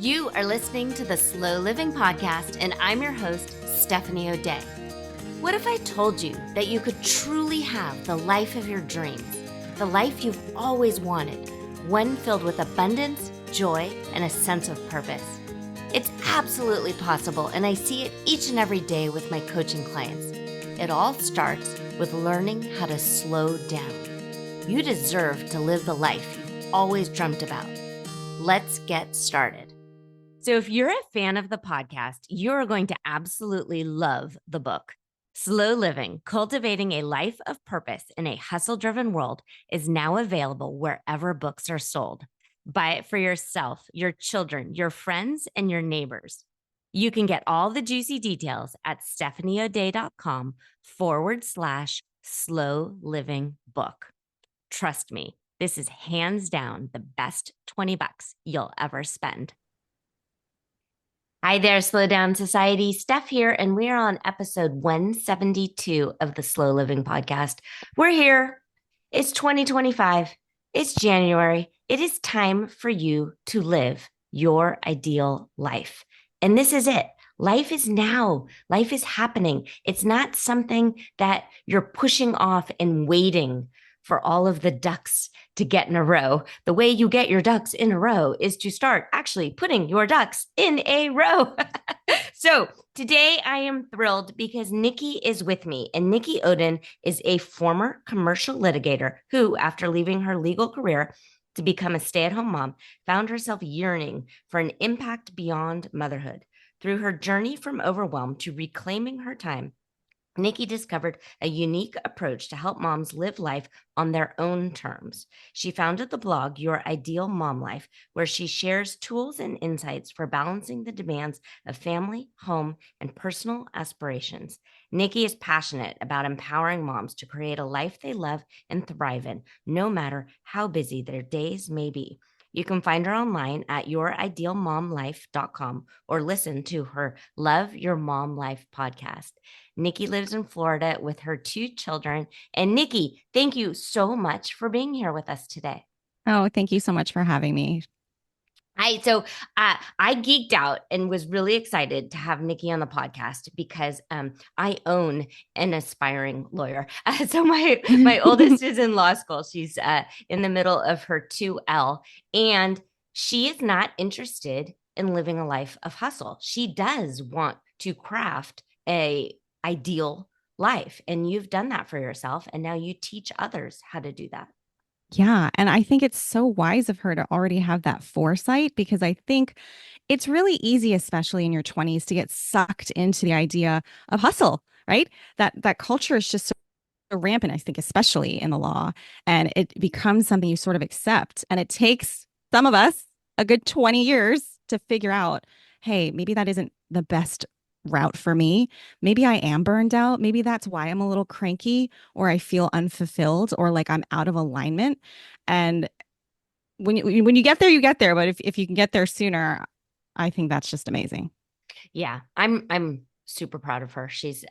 You are listening to the Slow Living Podcast, and I'm your host, Stephanie Oden. What if I told you that you could truly have the life of your dreams, the life you've always wanted, one filled with abundance, joy, and a sense of purpose? It's absolutely possible, and I see it each and every day with my coaching clients. It all starts with learning how to slow down. You deserve to live the life you've always dreamt about. Let's get started. So if you're a fan of the podcast, you're going to absolutely love the book. Slow Living, Cultivating a Life of Purpose in a Hustle-Driven World is now available wherever books are sold. Buy it for yourself, your children, your friends, and your neighbors. You can get all the juicy details at stephanieoday.com/slow living book. Trust me, this is hands down the best $20 you'll ever spend. Hi there, Slow Down Society. Steph here, and we are on episode 172 of the Slow Living Podcast. We're here. It's 2025. It's January. It is time for you to live your ideal life. And this is it. Life is now. Life is happening. It's not something that you're pushing off and waiting for all of the ducks to get in a row. The way you get your ducks in a row is to start actually putting your ducks in a row. So today I am thrilled because Nikki is with me, and Nikki Oden is a former commercial litigator who, after leaving her legal career to become a stay-at-home mom, found herself yearning for an impact beyond motherhood. Through her journey from overwhelm to reclaiming her time, Nikki discovered a unique approach to help moms live life on their own terms. She founded the blog Your Ideal Mom Life, where she shares tools and insights for balancing the demands of family, home, and personal aspirations. Nikki is passionate about empowering moms to create a life they love and thrive in, no matter how busy their days may be. You can find her online at youridealmomlife.com or listen to her Love Your Mom Life podcast. Nikki lives in Florida with her 2 children. And Nikki, thank you so much for being here with us today. Oh, thank you so much for having me. I geeked out and was really excited to have Nikki on the podcast because I own an aspiring lawyer. So my oldest is in law school. She's in the middle of her 2L, and she is not interested in living a life of hustle. She does want to craft a ideal life, and you've done that for yourself, and now you teach others how to do that. Yeah. And I think it's so wise of her to already have that foresight because I think it's really easy, especially in your 20s, to get sucked into the idea of hustle, right? That culture is just so rampant, I think, especially in the law. And it becomes something you sort of accept. And it takes some of us a good 20 years to figure out, hey, maybe that isn't the best route for me. Maybe I am burned out. Maybe that's why I'm a little cranky or I feel unfulfilled or like I'm out of alignment. And when you get there, you get there. But if you can get there sooner, I think that's just amazing. Yeah, I'm super proud of her. She's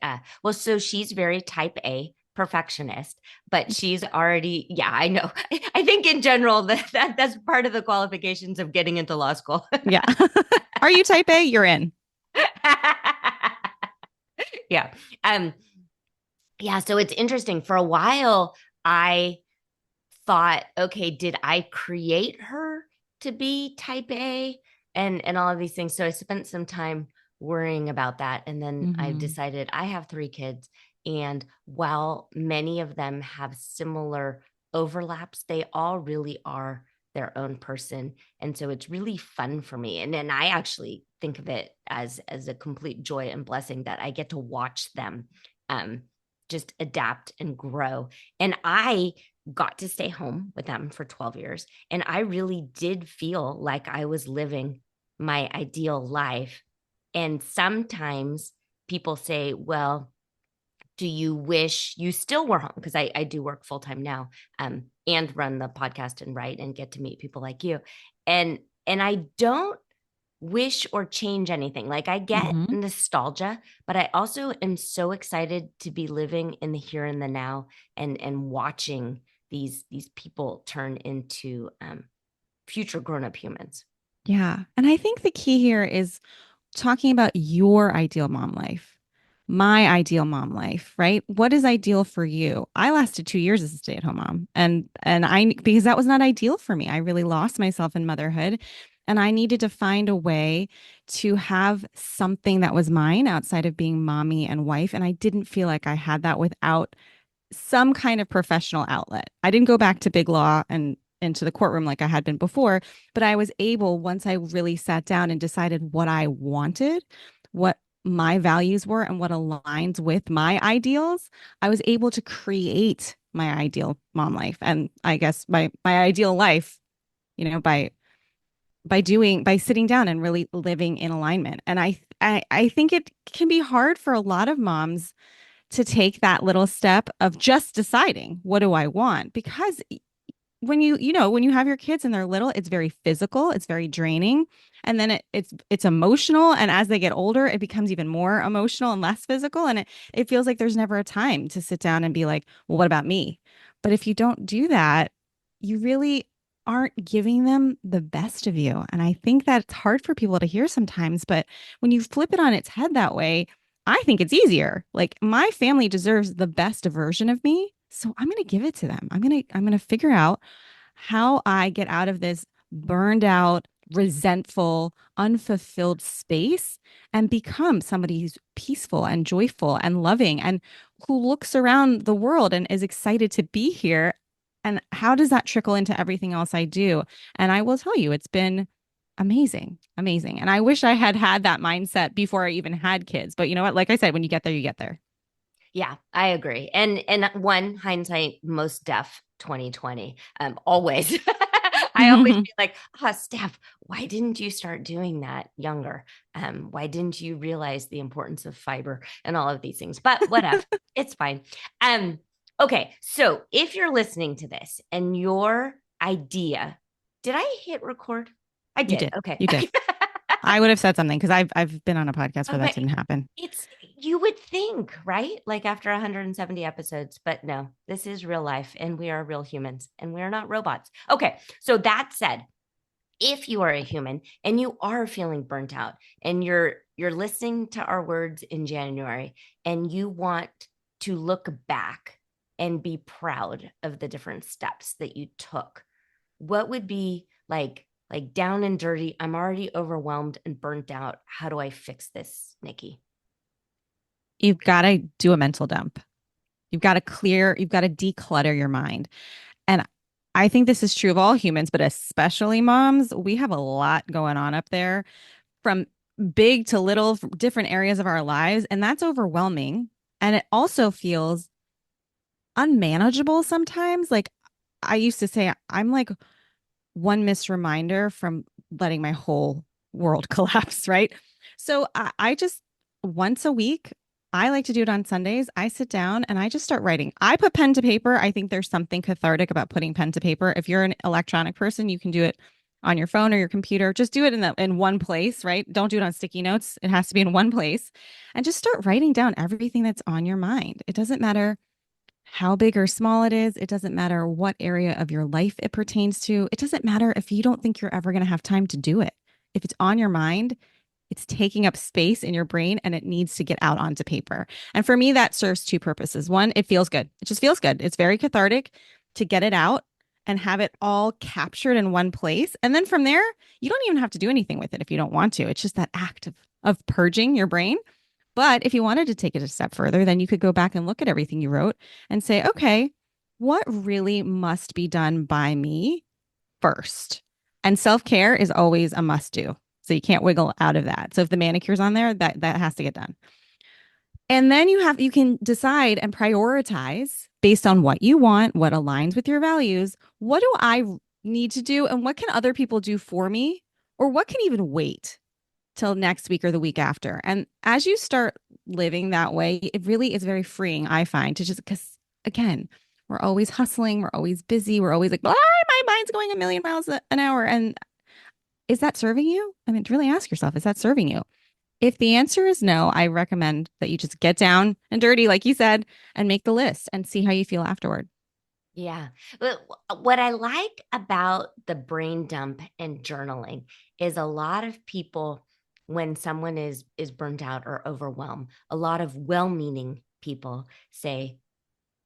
so she's very type A perfectionist, but she's already, yeah, I know. I think in general that's part of the qualifications of getting into law school. Yeah. Are you type A? You're in. Yeah. Um, yeah, so it's interesting. For a while, I thought, okay, did I create her to be type A and all of these things? So I spent some time worrying about that. And then I've Mm-hmm. decided I have 3 kids. And while many of them have similar overlaps, they all really are their own person. And so it's really fun for me. And then I actually think of it as a complete joy and blessing that I get to watch them um, just adapt and grow. And I got to stay home with them for 12 years. And I really did feel like I was living my ideal life. And sometimes people say, well, do you wish you still were home? Because I do work full time now, and run the podcast and write and get to meet people like you. And I don't wish or change anything. Like I get Mm-hmm. nostalgia, but I also am so excited to be living in the here and the now and watching these people turn into future grown-up humans. Yeah. And I think the key here is talking about your ideal mom life, my ideal mom life, right? What is ideal for you? I lasted 2 years as a stay-at-home mom, and I because that was not ideal for me. I really lost myself in motherhood, and I needed to find a way to have something that was mine outside of being mommy and wife, and I didn't feel like I had that without some kind of professional outlet. I didn't go back to big law and into the courtroom like I had been before, but I was able, once I really sat down and decided what I wanted, what my values were, and what aligns with my ideals, I was able to create my ideal mom life. And I guess my ideal life, by sitting down and really living in alignment. And I think it can be hard for a lot of moms to take that little step of just deciding what do I want, because when you have your kids and they're little, it's very physical, it's very draining, and then it's emotional, and as they get older it becomes even more emotional and less physical, and it feels like there's never a time to sit down and be like, well, what about me? But if you don't do that, you really aren't giving them the best of you, and I think that it's hard for people to hear sometimes, but when you flip it on its head that way, I think it's easier. Like, my family deserves the best version of me, so I'm going to give it to them. I'm going to figure out how I get out of this burned out, resentful, unfulfilled space and become somebody who's peaceful and joyful and loving and who looks around the world and is excited to be here. And how does that trickle into everything else I do? And I will tell you, it's been amazing, amazing. And I wish I had had that mindset before I even had kids. But you know what? Like I said, when you get there, you get there. Yeah, I agree. And one hindsight most deaf 2020. Always. I always be like, Steph, why didn't you start doing that younger? Why didn't you realize the importance of fiber and all of these things? But whatever, it's fine. Um, okay, so if you're listening to this and your idea, did I hit record? I You did. did. Okay. You did. I would have said something because I've been on a podcast where that Okay. didn't happen. It's you would think, right? Like after 170 episodes, but no, this is real life and we are real humans and we're not robots. Okay. So that said, if you are a human and you are feeling burnt out and you're listening to our words in January and you want to look back and be proud of the different steps that you took, what would be like down and dirty, I'm already overwhelmed and burnt out, how do I fix this, Nikki? You've got to do a mental dump. You've got to declutter your mind. And I think this is true of all humans, but especially moms. We have a lot going on up there from big to little, from different areas of our lives. And that's overwhelming. And it also feels unmanageable sometimes. Like, I used to say, I'm like one missed reminder from letting my whole world collapse, right? So I just once a week, I like to do it on Sundays. I sit down and I just start writing. I put pen to paper. I think there's something cathartic about putting pen to paper. If you're an electronic person, you can do it on your phone or your computer. Just do it in one place, right? Don't do it on sticky notes. It has to be in one place. And just start writing down everything that's on your mind. It doesn't matter how big or small it is. It doesn't matter what area of your life it pertains to. It doesn't matter if you don't think you're ever going to have time to do it. If it's on your mind, it's taking up space in your brain and it needs to get out onto paper. And for me, that serves two purposes. One, it feels good. It just feels good. It's very cathartic to get it out and have it all captured in one place. And then from there, you don't even have to do anything with it if you don't want to. It's just that act of purging your brain. But if you wanted to take it a step further, then you could go back and look at everything you wrote and say, okay, what really must be done by me first? And self-care is always a must do. So you can't wiggle out of that. So if the manicure's on there, that has to get done. And then you can decide and prioritize based on what you want, what aligns with your values. What do I need to do and what can other people do for me? Or what can even wait till next week or the week after. And as you start living that way, it really is very freeing, I find, to just because, again, we're always hustling, we're always busy, we're always like, ah, my mind's going a million miles an hour. And is that serving you? I mean, to really ask yourself, is that serving you? If the answer is no, I recommend that you just get down and dirty, like you said, and make the list and see how you feel afterward. Yeah. But what I like about the brain dump and journaling is a lot of people, when someone is burnt out or overwhelmed, a lot of well-meaning people say,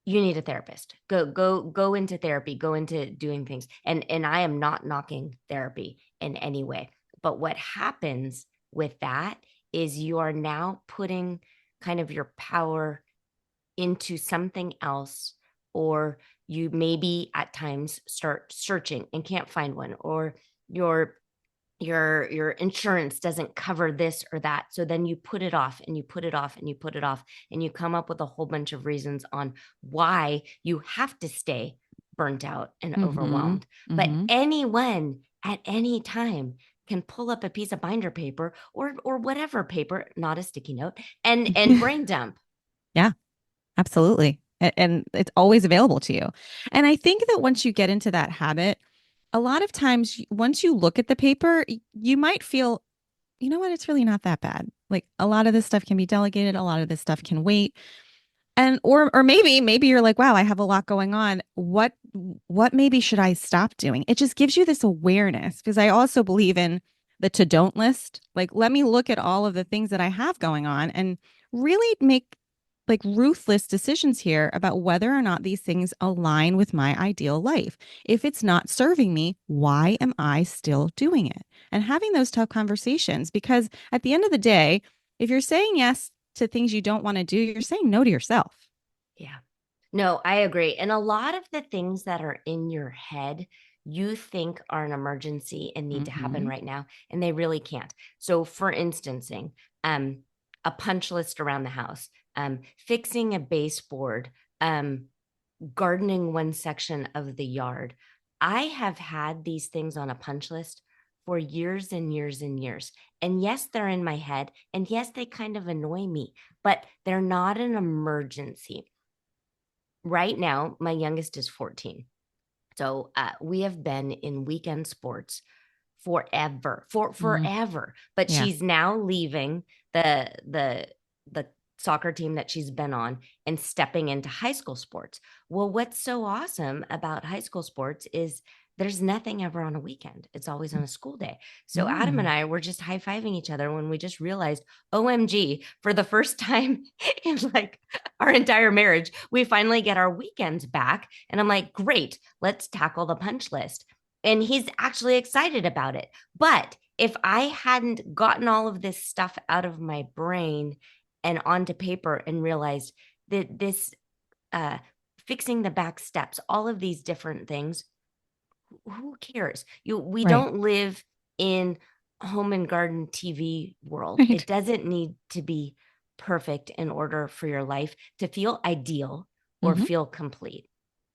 you need a therapist. Go into therapy, go into doing things. And I am not knocking therapy in any way. But what happens with that is you are now putting kind of your power into something else, or you maybe at times start searching and can't find one, or your your insurance doesn't cover this or that, so then you put it off and you put it off and you put it off, and you come up with a whole bunch of reasons on why you have to stay burnt out and Mm-hmm. overwhelmed. But Mm-hmm. anyone at any time can pull up a piece of binder paper or whatever paper, not a sticky note, and brain dump. Yeah, absolutely. And it's always available to you. And I think that once you get into that habit, a lot of times, once you look at the paper, you might feel, you know what, it's really not that bad. Like a lot of this stuff can be delegated, a lot of this stuff can wait. And or maybe you're like, wow, I have a lot going on. What maybe should I stop doing? It just gives you this awareness, because I also believe in the to don't list. Like, let me look at all of the things that I have going on and really make like ruthless decisions here about whether or not these things align with my ideal life. If it's not serving me, why am I still doing it? And having those tough conversations, because at the end of the day, if you're saying yes to things you don't want to do, you're saying no to yourself. Yeah. No, I agree. And a lot of the things that are in your head, you think are an emergency and need to happen Mm-hmm. right now, and they really can't. So, for instancing, um, a punch list around the house, fixing a baseboard, gardening one section of the yard. I have had these things on a punch list for years and years and years. And yes, they're in my head. And yes, they kind of annoy me, but they're not an emergency. Right now, my youngest is 14. So we have been in weekend sports Mm, forever. But yeah. she's now leaving the soccer team that she's been on and stepping into high school sports. Well, what's so awesome about high school sports is there's nothing ever on a weekend. It's always on a school day. So Adam and Mm, I were just high-fiving each other when we just realized, OMG, for the first time in like our entire marriage, we finally get our weekends back. And I'm like, great, let's tackle the punch list. And he's actually excited about it. But if I hadn't gotten all of this stuff out of my brain and onto paper and realized that this uh, fixing the back steps, all of these different things, who cares? We right. don't live in home and garden TV world. Right. It doesn't need to be perfect in order for your life to feel ideal or Hmm. feel complete.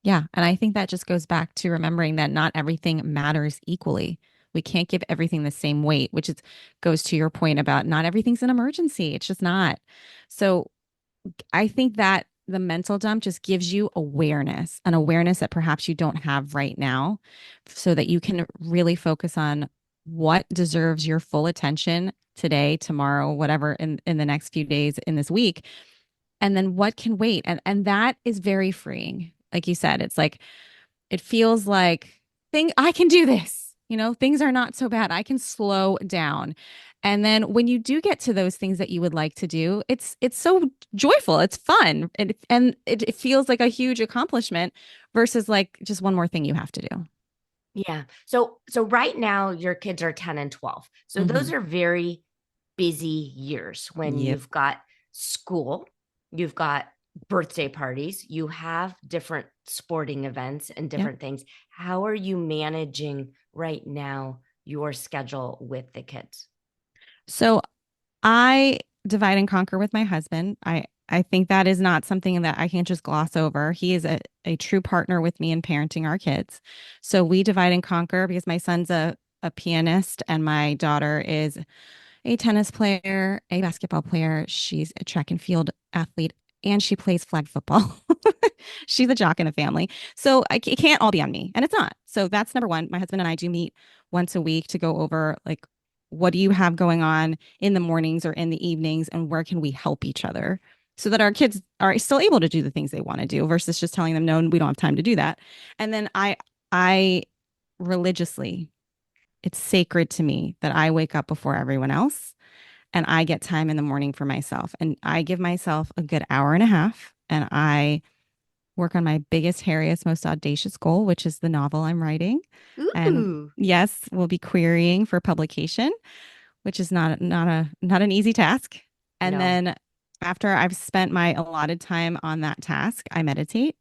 Yeah. And I think that just goes back to remembering that not everything matters equally. We can't give everything the same weight, which is goes to your point about not everything's an emergency. It's just not. So I think that the mental dump just gives you awareness, an awareness that perhaps you don't have right now, so that you can really focus on what deserves your full attention today, tomorrow, whatever in the next few days in this week, and then what can wait. And that is very freeing. Like you said, it's like it feels like thing I can do this. Things are not so bad. I can slow down. And then when you do get to those things that you would like to do, it's so joyful. It's fun. And it feels like a huge accomplishment versus like just one more thing you have to do. Yeah. So right now your kids are 10 and 12. So Hmm. those are very busy years when Yep. you've got school, you've got birthday parties, you have different sporting events and Yeah. different things. How are you managing right now your schedule with the kids? So I divide and conquer with my husband. I think that is not something that I can just gloss over. He is a true partner with me in parenting our kids. So we divide and conquer because my son's a pianist and my daughter is a tennis player, a basketball player. She's a track and field athlete, and she plays flag football. She's a jock in the family. So it can't all be on me. And it's not. So that's number one. My husband and I do meet once a week to go over like, what do you have going on in the mornings or in the evenings, and where can we help each other? so that our kids are still able to do the things they want to do versus just telling them, no, we don't have time to do that. And then I religiously, it's sacred to me that I wake up before everyone else and I get time in the morning for myself. And I give myself a good hour and a half and I work on my biggest, hairiest, most audacious goal, which is the novel I'm writing. And Ooh, yes, we'll be querying for publication, which is not an easy task. And no. then after I've spent my allotted time on that task, I meditate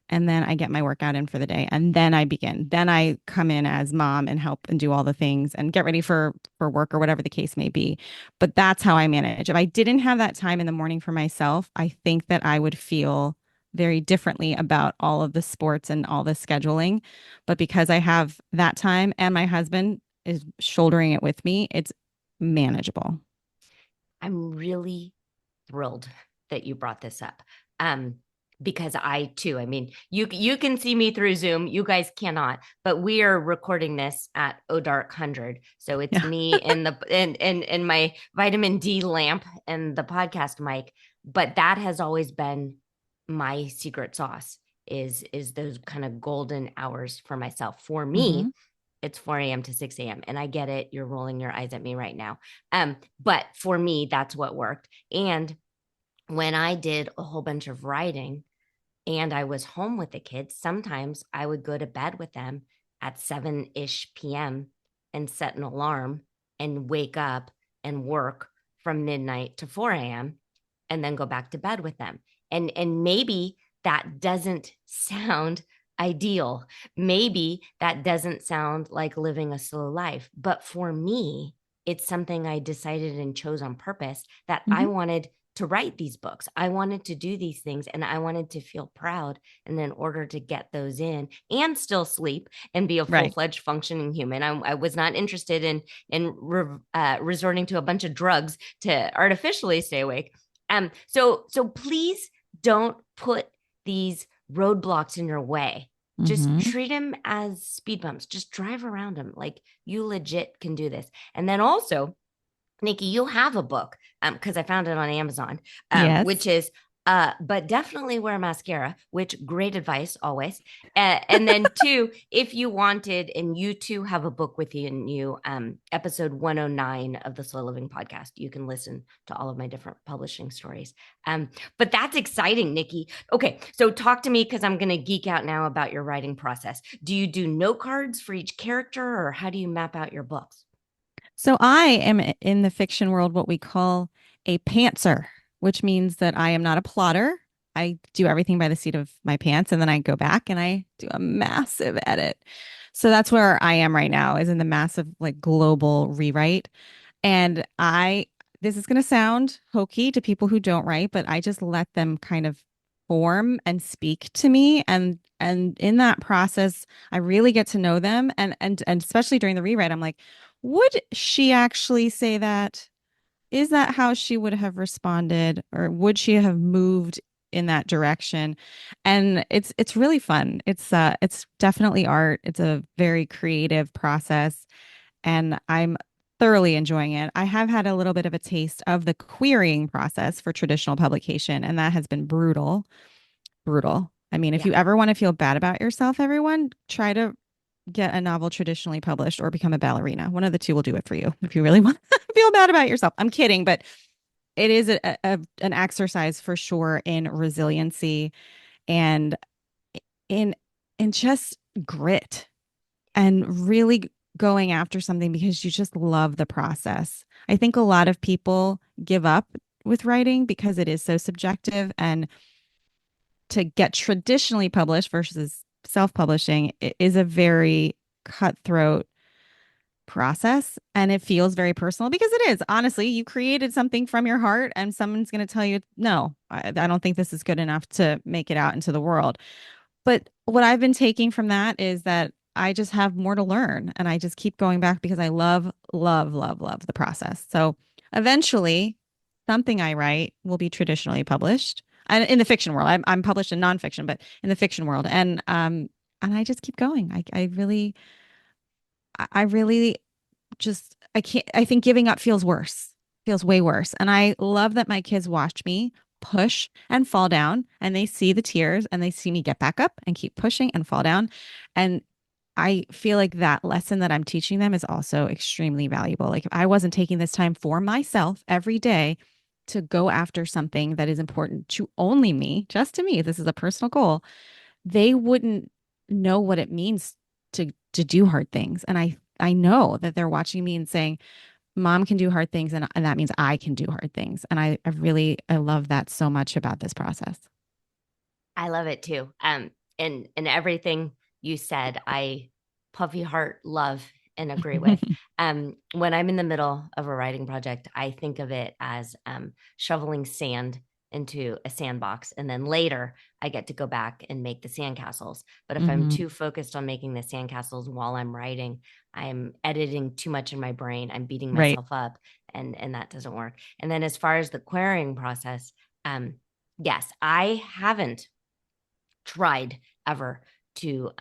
and then I get my workout in for the day and then I begin. Then I come in as mom and help and do all the things and get ready for work or whatever the case may be. But that's how I manage. If I didn't have that time in the morning for myself, I think that I would feel very differently about all of the sports and all the scheduling. But because I have that time and my husband is shouldering it with me, it's manageable. I'm really thrilled that you brought this up. Um, because I too, I mean, you can see me through Zoom. You guys cannot, but we are recording this at Odark 100. So it's Yeah. me and the and my vitamin D lamp and the podcast mic. But that has always been my secret sauce is those kind of golden hours for myself. For Mm-hmm. me, it's 4 a.m. to 6 a.m. And I get it. You're rolling your eyes at me right now. But for me, that's what worked. And when I did a whole bunch of writing and I was home with the kids, sometimes I would go to bed with them at 7-ish p.m. and set an alarm and wake up and work from midnight to 4 a.m. and then go back to bed with them. And maybe that doesn't sound ideal. Maybe that doesn't sound like living a slow life. But for me, it's something I decided and chose on purpose that I Mm-hmm. wanted to write these books. I wanted to do these things and I wanted to feel proud. And in order to get those in and still sleep and be a full Right. fledged functioning human, I was not interested in resorting to a bunch of drugs to artificially stay awake. So please don't put these roadblocks in your way. Just Mm-hmm. treat them as speed bumps. Just drive around them like you legit can do this. And then also, Nikki, you have a book because I found it on Amazon, which Yes. is but definitely wear mascara, which great advice always. And then two, if you wanted, and you too have a book within you, episode 109 of the Slow Living podcast, you can listen to all of my different publishing stories. But that's exciting, Nikki. Okay, so talk to me because I'm going to geek out now about your writing process. Do you do note cards for each character, or how do you map out your books? So I am in the fiction world what we call a pantser, which means that I am not a plotter. I do everything by the seat of my pants and then I go back and I do a massive edit. So that's where I am right now is in the massive like global rewrite. And this is going to sound hokey to people who don't write, but I just let them kind of form and speak to me. And in that process, I really get to know them. And especially during the rewrite, I'm like, would she actually say that? Is that how she would have responded? Or would she have moved in that direction? And it's really fun. It's definitely art. It's a very creative process and I'm thoroughly enjoying it. I have had a little bit of a taste of the querying process for traditional publication, and that has been brutal. Brutal. I mean, if Yeah. you ever want to feel bad about yourself, everyone, try to get a novel traditionally published or become a ballerina. One of the two will do it for you if you really want to feel bad about yourself. I'm kidding, but it is an exercise for sure in resiliency and in in just grit and really going after something because you just love the process. I think a lot of people give up with writing because it is so subjective and to get traditionally published versus self-publishing is a very cutthroat process and it feels very personal because it is. Honestly, you created something from your heart and someone's going to tell you, no, I don't think this is good enough to make it out into the world. But what I've been taking from that is that I just have more to learn and I just keep going back because I love, love, love, love the process. So eventually, something I write will be traditionally published. And in the fiction world, I'm published in nonfiction, but in the fiction world, and I just keep going. I really just I can't. I think giving up feels worse, feels way worse. And I love that my kids watch me push and fall down, and they see the tears and they see me get back up and keep pushing and fall down. And I feel like that lesson that I'm teaching them is also extremely valuable. Like if I wasn't taking this time for myself every day to go after something that is important to only me, just to me, this is a personal goal, they wouldn't know what it means to do hard things. And I know that they're watching me and saying, Mom can do hard things, and that means I can do hard things. And I love that so much about this process. I love it too. And everything you said, I puffy heart love and agree with. When I'm in the middle of a writing project, I think of it as shoveling sand into a sandbox, and then later I get to go back and make the sandcastles. But if I'm Hmm. too focused on making the sandcastles while I'm writing, I'm editing too much in my brain. I'm beating Right. myself up, and that doesn't work. And then as far as the querying process, um, yes, I haven't tried ever to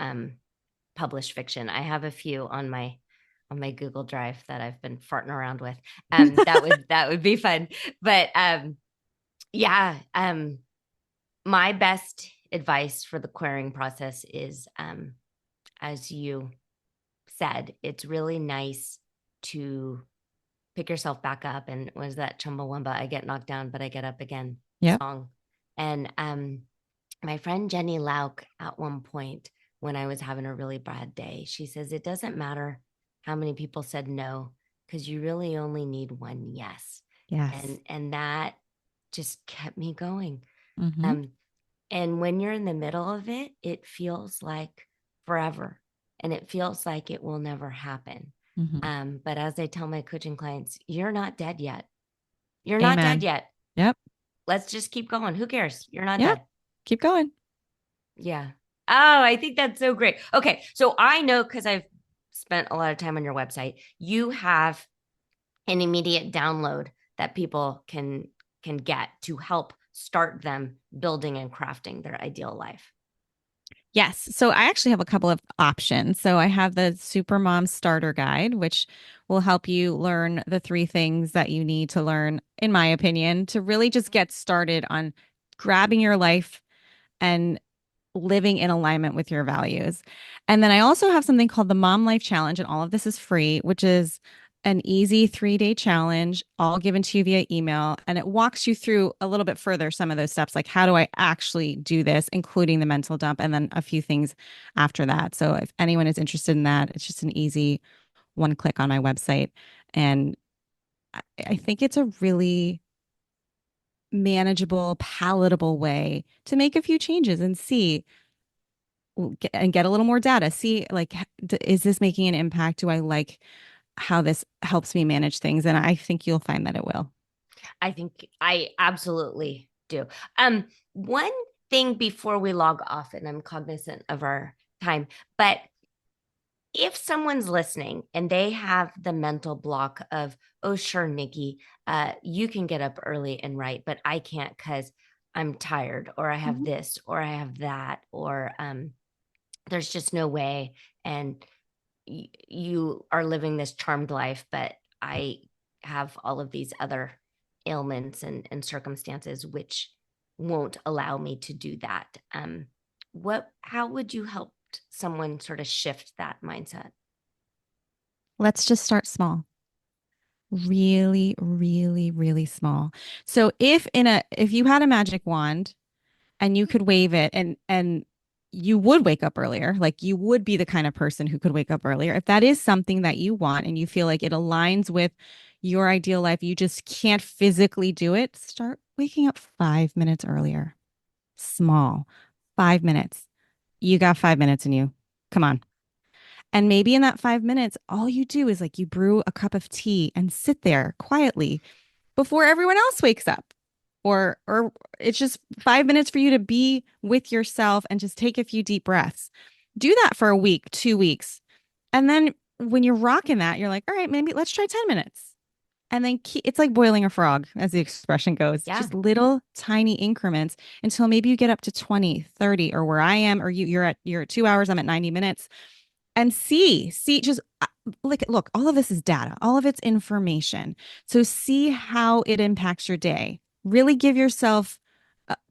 publish fiction. I have a few on my Google Drive that I've been farting around with. That would be fun. But yeah, my best advice for the querying process is, as you said, it's really nice to pick yourself back up. And was that Chumbawamba? I get knocked down, but I get up again Yep. song. And my friend Jenny Lauk, at one point when I was having a really bad day, she says, it doesn't matter how many people said no, because you really only need one yes. Yes. And that just kept me going. Hmm. Um, and when you're in the middle of it, it feels like forever, and it feels like it will never happen. Hmm. But as I tell my coaching clients, you're not dead yet. You're not dead Amen. yet. Yep. Let's just keep going. Who cares? You're not Yep. dead. Keep going. Yeah. Oh, I think that's so great. Okay. So I know, because I've spent a lot of time on your website, you have an immediate download that people can get to help start them building and crafting their ideal life. Yes. So I actually have a couple of options. So I have the Supermom Starter Guide, which will help you learn the three things that you need to learn, in my opinion, to really just get started on grabbing your life and living in alignment with your values. And then I also have something called the Mom Life Challenge, and all of this is free, which is an easy 3-day challenge, all given to you via email. And it walks you through a little bit further some of those steps, like how do I actually do this, including the mental dump, and then a few things after that. So if anyone is interested in that, it's just an easy one click on my website. And I think it's a really manageable, palatable way to make a few changes and see and get a little more data. See, like, is this making an impact? Do I like how this helps me manage things? And I think you'll find that it will. I think I absolutely do. One thing before we log off, and I'm cognizant of our time, but if someone's listening and they have the mental block of, oh, sure, Nikki, you can get up early and write, but I can't because I'm tired, or I have Mhm. this, or I have that, or there's just no way. And you are living this charmed life, but I have all of these other ailments and circumstances which won't allow me to do that. How would you help someone sort of shift that mindset? Let's just start small. Really, really, really small. So if you had a magic wand and you could wave it and you would wake up earlier, like you would be the kind of person who could wake up earlier. If that is something that you want and you feel like it aligns with your ideal life, you just can't physically do it, start waking up 5 minutes earlier. Small. 5 minutes. You got 5 minutes in you. Come on. And maybe in that 5 minutes, all you do is like you brew a cup of tea and sit there quietly before everyone else wakes up. Or it's just 5 minutes for you to be with yourself and just take a few deep breaths. Do that for a week, 2 weeks. And then when you're rocking that, you're like, all right, maybe let's try 10 minutes. And then it's like boiling a frog, as the expression goes, Yeah. just little tiny increments until maybe you get up to 20, 30, or where I am, or you're at 2 hours, I'm at 90 minutes. And see, just look, all of this is data, all of it's information. So see how it impacts your day. Really give yourself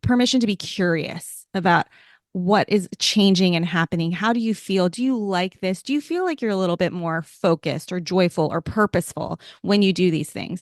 permission to be curious about what is changing and happening. How do you feel? Do you like this? Do you feel like you're a little bit more focused or joyful or purposeful when you do these things?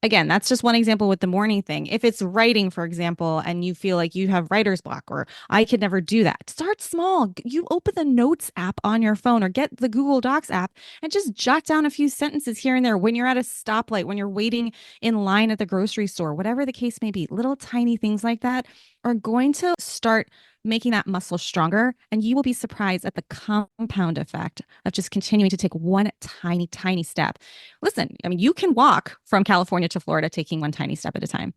Again, that's just one example with the morning thing. If it's writing, for example, and you feel like you have writer's block or I could never do that, start small. You open the Notes app on your phone or get the Google Docs app and just jot down a few sentences here and there when you're at a stoplight, when you're waiting in line at the grocery store, whatever the case may be. Little tiny things like that are going to start making that muscle stronger. And you will be surprised at the compound effect of just continuing to take one tiny, tiny step. Listen, I mean, you can walk from California to Florida taking one tiny step at a time.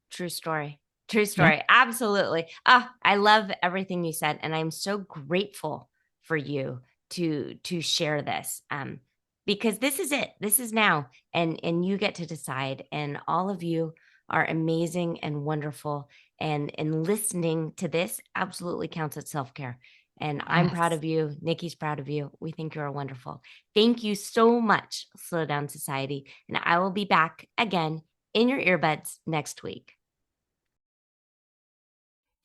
True story. True Yeah. story. Absolutely. Ah, I love everything you said, and I'm so grateful for you to share this. Because this is it. This is now, and you get to decide. And all of you are amazing and wonderful. And listening to this absolutely counts as self care. And I'm proud Yes. of you. Nikki's proud of you. We think you're wonderful. Thank you so much, Slow Down Society. And I will be back again in your earbuds next week.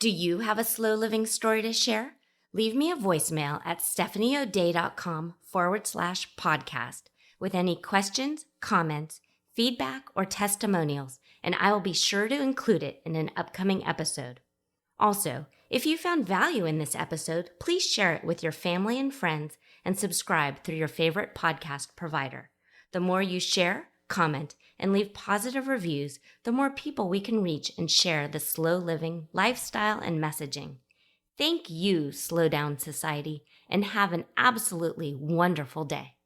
Do you have a slow living story to share? Leave me a voicemail at stephanieoday.com/podcast with any questions, comments, feedback, or testimonials, and I will be sure to include it in an upcoming episode. Also, if you found value in this episode, please share it with your family and friends and subscribe through your favorite podcast provider. The more you share, comment, and leave positive reviews, the more people we can reach and share the slow living lifestyle and messaging. Thank you, Slow Down Society, and have an absolutely wonderful day.